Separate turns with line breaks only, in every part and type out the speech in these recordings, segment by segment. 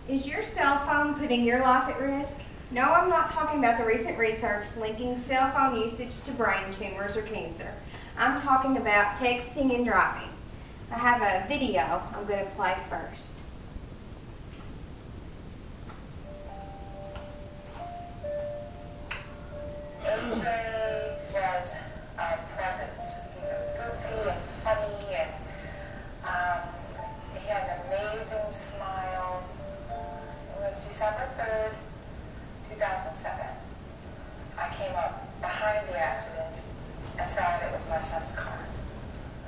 Is your cell phone putting your life at risk? No, I'm not talking about the recent research linking cell phone usage to brain tumors or cancer. I'm talking about texting and driving. I have a video I'm going to play first.
AJ was a presence. He was goofy and funny, and he had an amazing smile. It was December 3rd, 2007. I came up behind the accident and saw that it was my son's car.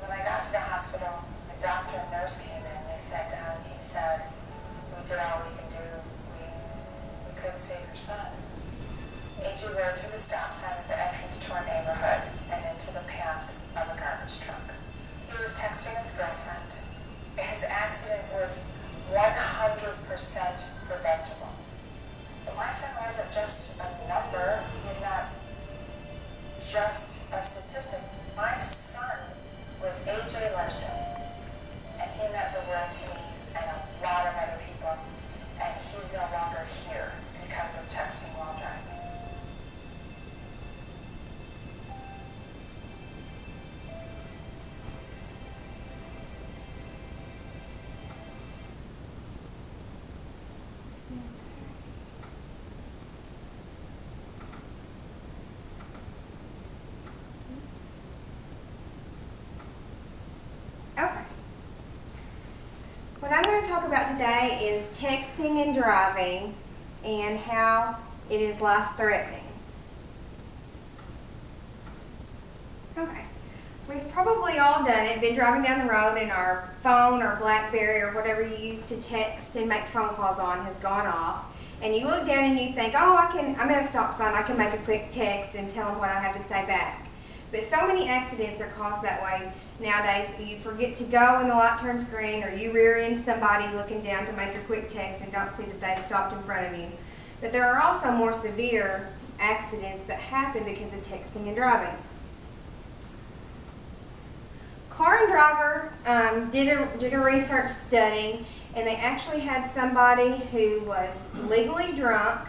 When I got to the hospital, a doctor and nurse came in. They sat down and he said, "We did all we can do. We couldn't save your son." AJ rode through the stop sign at the entrance to our neighborhood and into the path of a garbage truck. He was texting his girlfriend. His accident was 100% preventable. But my son wasn't just a number. He's not just a statistic. My son was AJ Larson, and he meant the world to me and a lot of other people, and he's no longer here because of texting while driving.
Okay. What I'm going to talk about today is texting and driving and how it is life-threatening. Okay. We've probably all done it, been driving down the road and our phone or BlackBerry or whatever you use to text and make phone calls on has gone off. And you look down and you think, oh, I'm at a stop sign, I can make a quick text and tell them what I have to say back. But so many accidents are caused that way nowadays. You forget to go when the light turns green, or you rear end somebody looking down to make a quick text and don't see that they've stopped in front of you. But there are also more severe accidents that happen because of texting and driving. Car and Driver did a research study, and they actually had somebody who was legally drunk,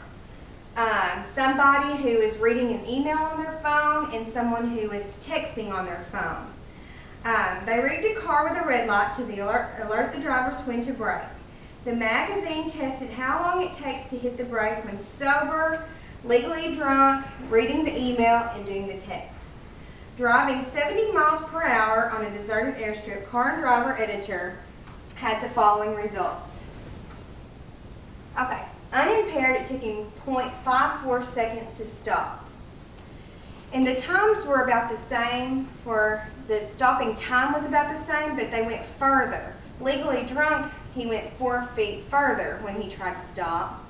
somebody who is reading an email on their phone, and someone who is texting on their phone. They rigged a car with a red light to alert the drivers when to brake. The magazine tested how long it takes to hit the brake when sober, legally drunk, reading the email, and doing the text. Driving 70 miles per hour on a deserted airstrip, Car and Driver editor had the following results. Okay, unimpaired, it took him 0.54 seconds to stop. And the times were about the same. For the stopping time was about the same, but they went further. Legally drunk, he went 4 feet further when he tried to stop.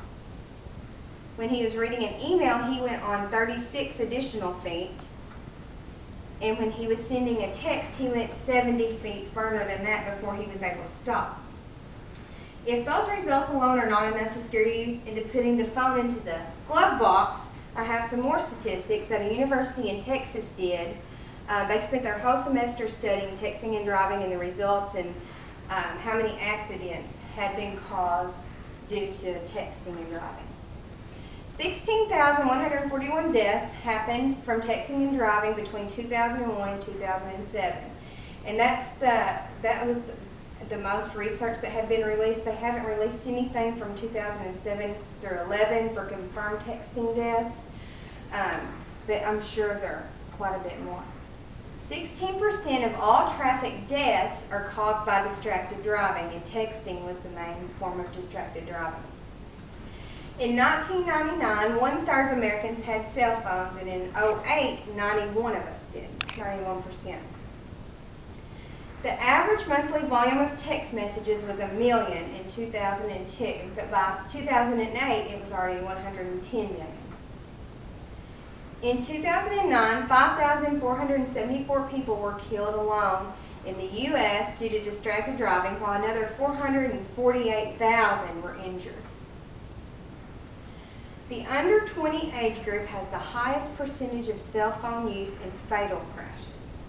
When he was reading an email, he went on 36 additional feet. And when he was sending a text, he went 70 feet further than that before he was able to stop. If those results alone are not enough to scare you into putting the phone into the glove box, I have some more statistics that a university in Texas did. They spent their whole semester studying texting and driving and the results, and how many accidents had been caused due to texting and driving. 16,141 deaths happened from texting and driving between 2001 and 2007. And that was the most research that had been released. They haven't released anything from 2007 through 11 for confirmed texting deaths, but I'm sure there are quite a bit more. 16% of all traffic deaths are caused by distracted driving, and texting was the main form of distracted driving. In 1999, 1/3 of Americans had cell phones, and in 2008, 91 of us did, 91%. The average monthly volume of text messages was 1 million in 2002, but by 2008, it was already 110 million. In 2009, 5,474 people were killed alone in the U.S. due to distracted driving, while another 448,000 were injured. The under 20 age group has the highest percentage of cell phone use and fatal crashes.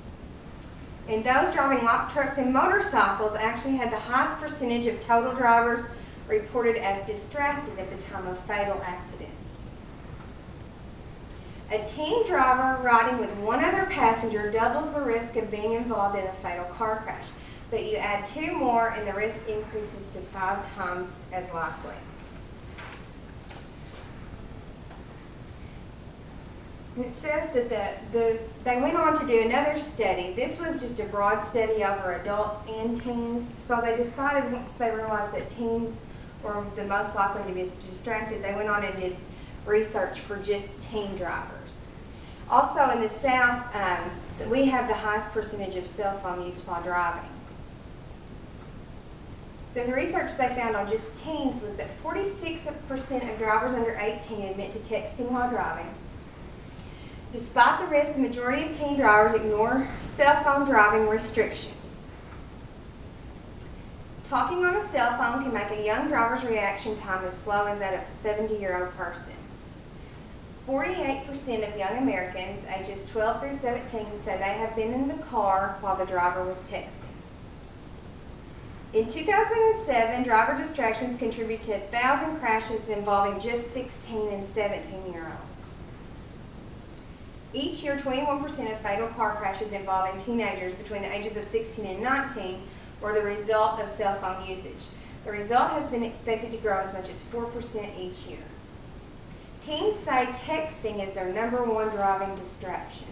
And those driving lock trucks and motorcycles actually had the highest percentage of total drivers reported as distracted at the time of fatal accidents. A teen driver riding with one other passenger doubles the risk of being involved in a fatal car crash, but you add 2 more and the risk increases to 5 times as likely. And it says that they went on to do another study. This was just a broad study over adults and teens. So they decided, once they realized that teens were the most likely to be distracted, they went on and did research for just teen drivers. Also in the South, we have the highest percentage of cell phone use while driving. The research they found on just teens was that 46% of drivers under 18 admit to texting while driving. Despite the risk, the majority of teen drivers ignore cell phone driving restrictions. Talking on a cell phone can make a young driver's reaction time as slow as that of a 70-year-old person. 48% of young Americans ages 12 through 17 say they have been in the car while the driver was texting. In 2007, driver distractions contributed to 1,000 crashes involving just 16 and 17-year-olds. Each year, 21% of fatal car crashes involving teenagers between the ages of 16 and 19 were the result of cell phone usage. The result has been expected to grow as much as 4% each year. Teens say texting is their #1 driving distraction.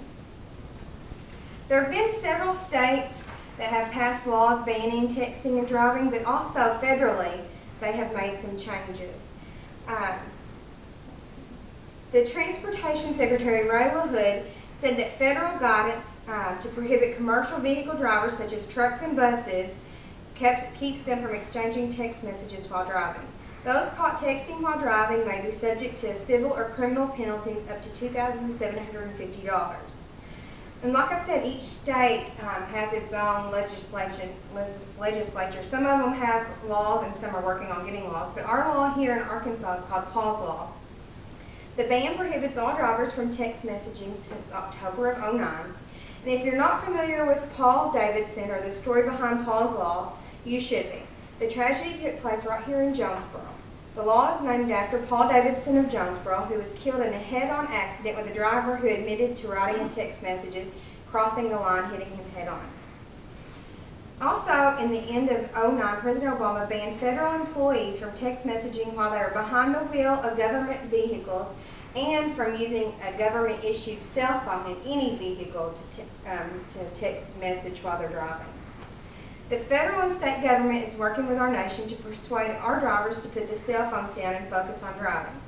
There have been several states that have passed laws banning texting and driving, but also federally they have made some changes. The Transportation Secretary, Ray LaHood, said that federal guidance to prohibit commercial vehicle drivers such as trucks and buses keeps them from exchanging text messages while driving. Those caught texting while driving may be subject to civil or criminal penalties up to $2,750. And like I said, each state has its own legislature. Some of them have laws and some are working on getting laws, but our law here in Arkansas is called Paul's Law. The ban prohibits all drivers from text messaging since October of 2009. And if you're not familiar with Paul Davidson or the story behind Paul's Law, you should be. The tragedy took place right here in Jonesboro. The law is named after Paul Davidson of Jonesboro, who was killed in a head-on accident with a driver who admitted to writing a text message, crossing the line, hitting him head-on. Also, in the end of 2009, President Obama banned federal employees from text messaging while they were behind the wheel of government vehicles and from using a government-issued cell phone in any vehicle to text message while they're driving. The federal and state government is working with our nation to persuade our drivers to put the cell phones down and focus on driving.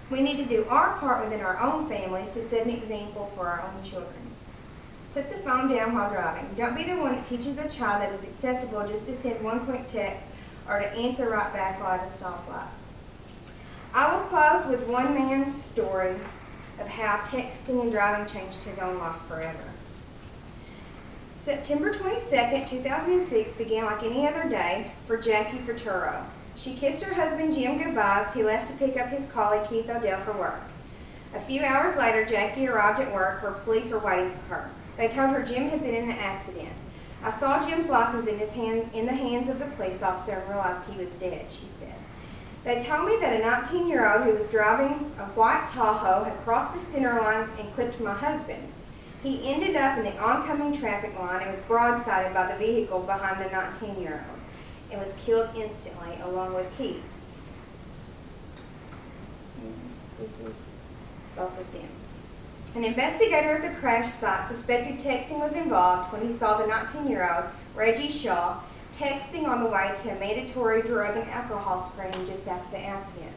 We need to do our part within our own families to set an example for our own children. Put the phone down while driving. Don't be the one that teaches a child that it's acceptable just to send one quick text or to answer right back while at a stoplight. I will close with one man's story of how texting and driving changed his own life forever. September 22nd, 2006 began like any other day for Jackie Futuro. She kissed her husband Jim goodbye as he left to pick up his colleague Keith Odell for work. A few hours later, Jackie arrived at work where police were waiting for her. They told her Jim had been in an accident. I saw Jim's license in the hands of the police officer and realized he was dead, she said. They told me that a 19-year-old who was driving a white Tahoe had crossed the center line and clipped my husband. He ended up in the oncoming traffic line and was broadsided by the vehicle behind the 19-year-old and was killed instantly along with Keith. This is both of them. An investigator at the crash site suspected texting was involved when he saw the 19-year-old, Reggie Shaw, texting on the way to a mandatory drug and alcohol screening just after the accident.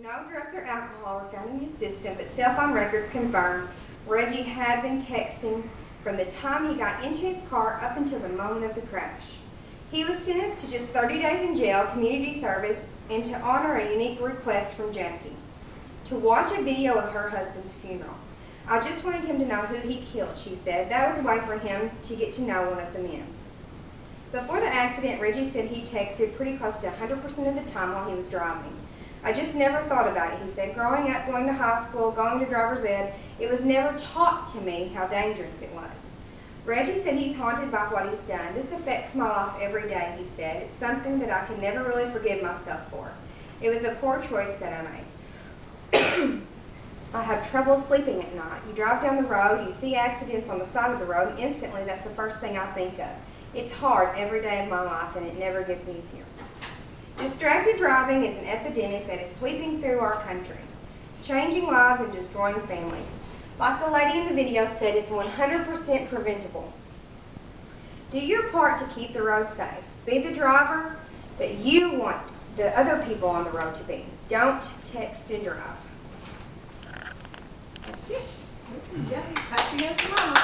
No drugs or alcohol were found in his system, but cell phone records confirmed Reggie had been texting from the time he got into his car up until the moment of the crash. He was sentenced to just 30 days in jail, community service, and to honor a unique request from Jackie, to watch a video of her husband's funeral. I just wanted him to know who he killed, she said. That was a way for him to get to know one of the men. Before the accident, Reggie said he texted pretty close to 100% of the time while he was driving. I just never thought about it, he said. Growing up, going to high school, going to driver's ed, it was never taught to me how dangerous it was. Reggie said he's haunted by what he's done. This affects my life every day, he said. It's something that I can never really forgive myself for. It was a poor choice that I made. I have trouble sleeping at night. You drive down the road, you see accidents on the side of the road, and instantly that's the first thing I think of. It's hard every day of my life, and it never gets easier. Distracted driving is an epidemic that is sweeping through our country, changing lives and destroying families. Like the lady in the video said, it's 100% preventable. Do your part to keep the road safe. Be the driver that you want the other people on the road to be. Don't text and drive.
Happy as a mama.